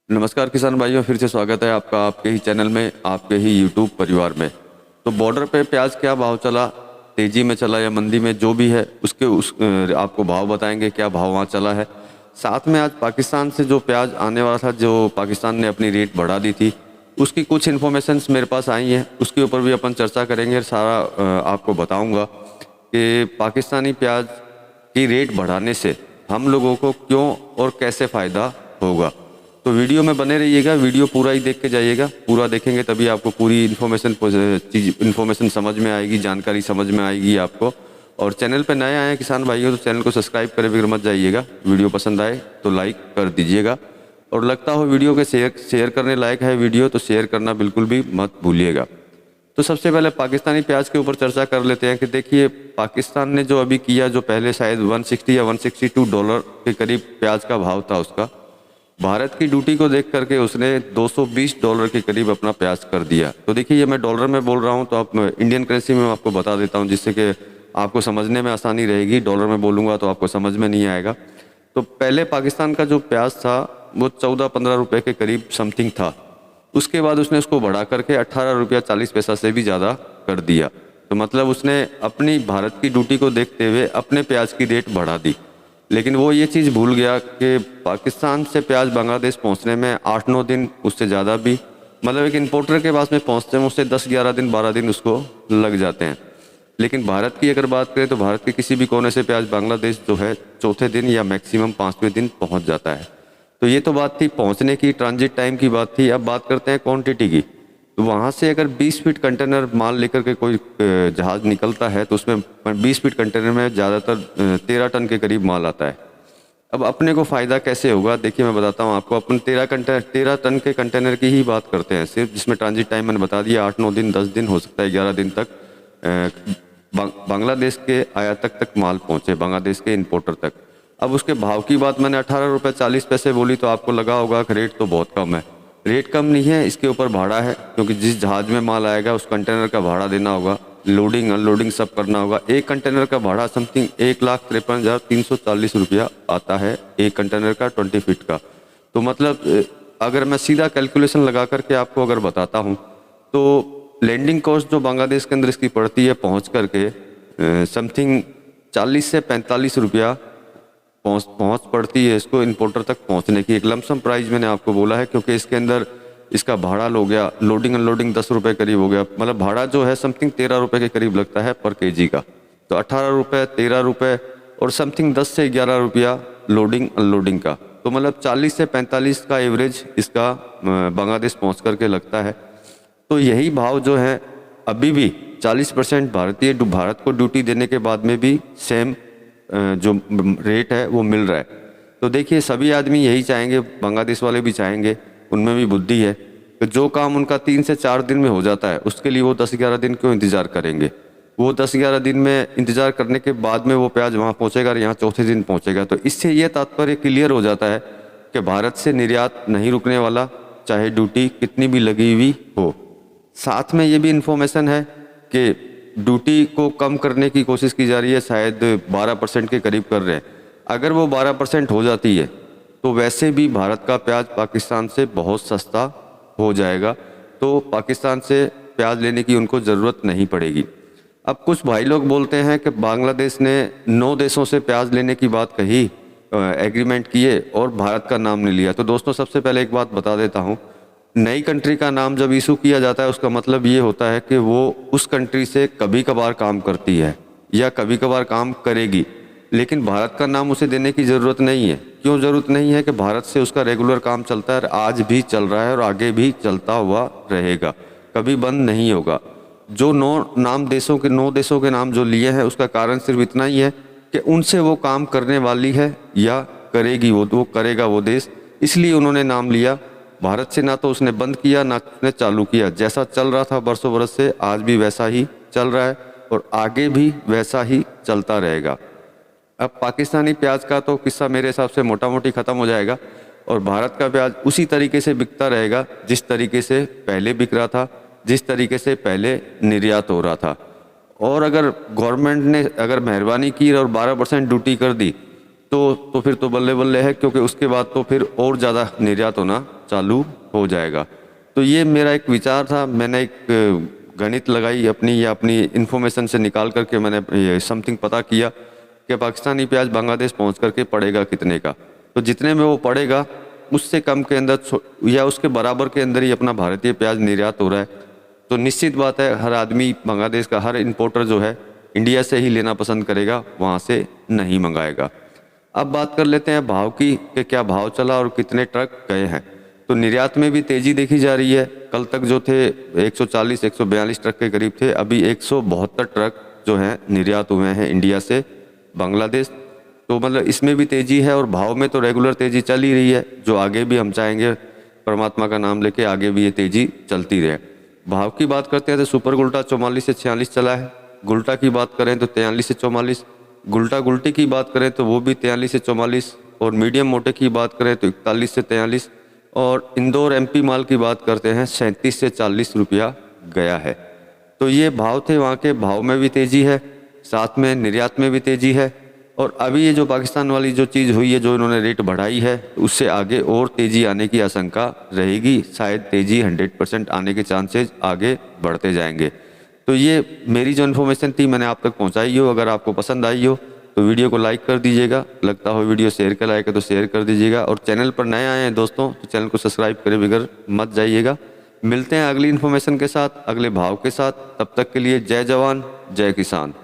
नमस्कार किसान भाइयों, फिर से स्वागत है आपका आपके ही चैनल में, आपके ही यूट्यूब परिवार में। तो बॉर्डर पे प्याज क्या भाव चला, तेजी में चला या मंदी में, जो भी है आपको भाव बताएंगे, क्या भाव वहाँ चला है। साथ में आज पाकिस्तान से जो प्याज आने वाला था, जो पाकिस्तान ने अपनी रेट बढ़ा दी थी, उसकी कुछ इन्फॉर्मेशंस मेरे पास आई हैं, उसके ऊपर भी अपन चर्चा करेंगे। सारा आपको बताऊँगा कि पाकिस्तानी प्याज की रेट बढ़ाने से हम लोगों को क्यों और कैसे फ़ायदा होगा। तो वीडियो में बने रहिएगा, वीडियो पूरा ही देख के जाइएगा। पूरा देखेंगे तभी आपको पूरी इन्फॉर्मेशन समझ में आएगी, जानकारी समझ में आएगी आपको। और चैनल पे नए आए हैं किसान भाइयों तो चैनल को सब्सक्राइब करे बिगड़ मत जाइएगा। वीडियो पसंद आए तो लाइक कर दीजिएगा, और लगता हो वीडियो के शेयर करने लायक है वीडियो तो शेयर करना बिल्कुल भी मत भूलिएगा। तो सबसे पहले पाकिस्तानी प्याज के ऊपर चर्चा कर लेते हैं कि देखिए, पाकिस्तान ने जो अभी किया, जो पहले शायद 160 या 162 डॉलर के करीब प्याज का भाव था उसका, भारत की ड्यूटी को देख करके उसने 220 डॉलर के करीब अपना प्याज कर दिया। तो देखिए, ये मैं डॉलर में बोल रहा हूँ तो आप इंडियन करेंसी में आपको बता देता हूँ, जिससे कि आपको समझने में आसानी रहेगी। डॉलर में बोलूँगा तो आपको समझ में नहीं आएगा। तो पहले पाकिस्तान का जो प्याज था वो 14-15 रुपये के करीब समथिंग था। उसके बाद उसने उसको बढ़ा करके 18 रुपया 40 पैसा से भी ज़्यादा कर दिया। तो मतलब उसने अपनी भारत की ड्यूटी को देखते हुए अपने प्याज की रेट बढ़ा दी। लेकिन वो ये चीज़ भूल गया कि पाकिस्तान से प्याज बांग्लादेश पहुंचने में 8-9 दिन, उससे ज़्यादा भी, मतलब एक इंपोर्टर के पास में पहुंचते हैं उससे 10-11 दिन 12 दिन उसको लग जाते हैं। लेकिन भारत की अगर बात करें तो भारत के किसी भी कोने से प्याज बांग्लादेश जो है चौथे दिन या मैक्सिमम 5वें दिन पहुंच जाता है। तो ये तो बात थी पहुंचने की, ट्रांजिट टाइम की बात थी। अब बात करते हैं क्वांटिटी की। तो वहाँ से अगर 20 फीट कंटेनर माल लेकर के कोई जहाज़ निकलता है तो उसमें 20 फीट कंटेनर में ज़्यादातर 13 टन के करीब माल आता है। अब अपने को फ़ायदा कैसे होगा, देखिए मैं बताता हूँ आपको। अपन 13 टन के कंटेनर की ही बात करते हैं सिर्फ, जिसमें ट्रांजिट टाइम मैंने बता दिया 8-9 दिन, 10 दिन, हो सकता है 11 दिन तक बांग्लादेश के आयातक तक माल पहुँचे, बांग्लादेश के इंपोर्टर तक। अब उसके भाव की बात मैंने 18 रुपये 40 पैसे बोली तो आपको लगा होगा कि रेट तो बहुत कम है। रेट कम नहीं है, इसके ऊपर भाड़ा है, क्योंकि जिस जहाज़ में माल आएगा उस कंटेनर का भाड़ा देना होगा, लोडिंग अनलोडिंग सब करना होगा। एक कंटेनर का भाड़ा समथिंग 1,53,340 रुपया आता है, एक कंटेनर का 20 फीट का। तो मतलब अगर मैं सीधा कैलकुलेशन लगा करके आपको अगर बताता हूँ तो लैंडिंग कॉस्ट जो बांग्लादेश के अंदर इसकी पड़ती है पहुँच करके समथिंग 40 से 45 रुपया पहुँच पड़ती है इसको इंपोर्टर तक पहुँचने की। एक लमसम प्राइस मैंने आपको बोला है, क्योंकि इसके अंदर इसका भाड़ा हो गया, लोडिंग अनलोडिंग 10 रुपये करीब हो गया, मतलब भाड़ा जो है समथिंग 13 रुपये के करीब लगता है पर केजी का। तो 18 रुपये, 13 रुपये और समथिंग 10 से 11 रुपया लोडिंग अनलोडिंग का। तो मतलब 40 से 45 का एवरेज इसका बांग्लादेश पहुँच करके लगता है। तो यही भाव जो है अभी भी 40% भारत को ड्यूटी देने के बाद में भी सेम जो रेट है वो मिल रहा है। तो देखिए, सभी आदमी यही चाहेंगे, बांग्लादेश वाले भी चाहेंगे, उनमें भी बुद्धि है। तो जो काम उनका 3 से 4 दिन में हो जाता है उसके लिए वो 10-11 दिन क्यों इंतज़ार करेंगे। वो 10-11 दिन में इंतज़ार करने के बाद में वो प्याज वहाँ पहुँचेगा और यहाँ चौथे दिन पहुँचेगा। तो इससे ये तात्पर्य क्लियर हो जाता है कि भारत से निर्यात नहीं रुकने वाला, चाहे ड्यूटी कितनी भी लगी हुई हो। साथ में ये भी इन्फॉर्मेशन है कि ड्यूटी को कम करने की कोशिश की जा रही है, शायद 12% के करीब कर रहे हैं। अगर वो 12% हो जाती है तो वैसे भी भारत का प्याज पाकिस्तान से बहुत सस्ता हो जाएगा, तो पाकिस्तान से प्याज लेने की उनको ज़रूरत नहीं पड़ेगी। अब कुछ भाई लोग बोलते हैं कि बांग्लादेश ने 9 देशों से प्याज लेने की बात कही, एग्रीमेंट किए और भारत का नाम नहीं लिया। तो दोस्तों, सबसे पहले एक बात बता देता हूँ, नई कंट्री का नाम जब इशू किया जाता है उसका मतलब ये होता है कि वो उस कंट्री से कभी कभार काम करती है या कभी कभार काम करेगी, लेकिन भारत का नाम उसे देने की ज़रूरत नहीं है। क्यों ज़रूरत नहीं है? कि भारत से उसका रेगुलर काम चलता है, आज भी चल रहा है और आगे भी चलता हुआ रहेगा, कभी बंद नहीं होगा। जो 9 देशों के नाम जो लिए हैं उसका कारण सिर्फ इतना ही है कि उनसे वो काम करने वाली है या करेगी, वो करेगा वो देश, इसलिए उन्होंने नाम लिया। भारत से ना तो उसने बंद किया ना उसने चालू किया। जैसा चल रहा था बरसों बरस से, आज भी वैसा ही चल रहा है और आगे भी वैसा ही चलता रहेगा। अब पाकिस्तानी प्याज का तो किस्सा मेरे हिसाब से मोटा मोटी ख़त्म हो जाएगा और भारत का प्याज उसी तरीके से बिकता रहेगा जिस तरीके से पहले बिक रहा था, जिस तरीके से पहले निर्यात हो रहा था। और अगर गवर्नमेंट ने अगर मेहरबानी की और 12% ड्यूटी कर दी तो फिर तो बल्ले बल्ले है, क्योंकि उसके बाद तो फिर और ज़्यादा निर्यात होना चालू हो जाएगा। तो ये मेरा एक विचार था, मैंने एक गणित लगाई अपनी या अपनी इन्फॉर्मेशन से निकाल करके मैंने ये समथिंग पता किया कि पाकिस्तानी प्याज बांग्लादेश पहुंच करके पड़ेगा कितने का। तो जितने में वो पड़ेगा उससे कम के अंदर या उसके बराबर के अंदर ही अपना भारतीय प्याज निर्यात हो रहा है। तो निश्चित बात है हर आदमी बांग्लादेश का हर इंपोर्टर जो है इंडिया से ही लेना पसंद करेगा, वहाँ से नहीं मंगाएगा। अब बात कर लेते हैं भाव की कि क्या भाव चला और कितने ट्रक गए हैं। तो निर्यात में भी तेज़ी देखी जा रही है। कल तक जो थे 140-142 ट्रक के करीब थे, अभी 172 ट्रक जो हैं निर्यात हुए हैं इंडिया से बांग्लादेश। तो मतलब इसमें भी तेज़ी है और भाव में तो रेगुलर तेज़ी चल ही रही है, जो आगे भी हम चाहेंगे परमात्मा का नाम लेके आगे भी ये तेज़ी चलती रहे। भाव की बात करते हैं तो सुपर गुल्टा 44 से 46 चला है। गुल्टा की बात करें तो 43 से 44। गुल्टा गुल्टी की बात करें तो वो भी 43 से 44। और मीडियम मोटे की बात करें तो 41 से 43। और इंदौर एमपी माल की बात करते हैं 37 से 40 रुपया गया है। तो ये भाव थे वहाँ के। भाव में भी तेज़ी है, साथ में निर्यात में भी तेज़ी है। और अभी ये जो पाकिस्तान वाली जो चीज़ हुई है, जो इन्होंने रेट बढ़ाई है, उससे आगे और तेज़ी आने की आशंका रहेगी। शायद तेज़ी 100% आने के चांसेस आगे बढ़ते जाएंगे। तो ये मेरी जो इन्फॉर्मेशन थी मैंने आप तक पहुंचाई हो। अगर आपको पसंद आई हो तो वीडियो को लाइक कर दीजिएगा, लगता हो वीडियो शेयर के लायक है तो शेयर कर दीजिएगा। और चैनल पर नए आए हैं दोस्तों तो चैनल को सब्सक्राइब करे बगैर मत जाइएगा। मिलते हैं अगली इन्फॉर्मेशन के साथ, अगले भाव के साथ। तब तक के लिए जय जवान जय किसान।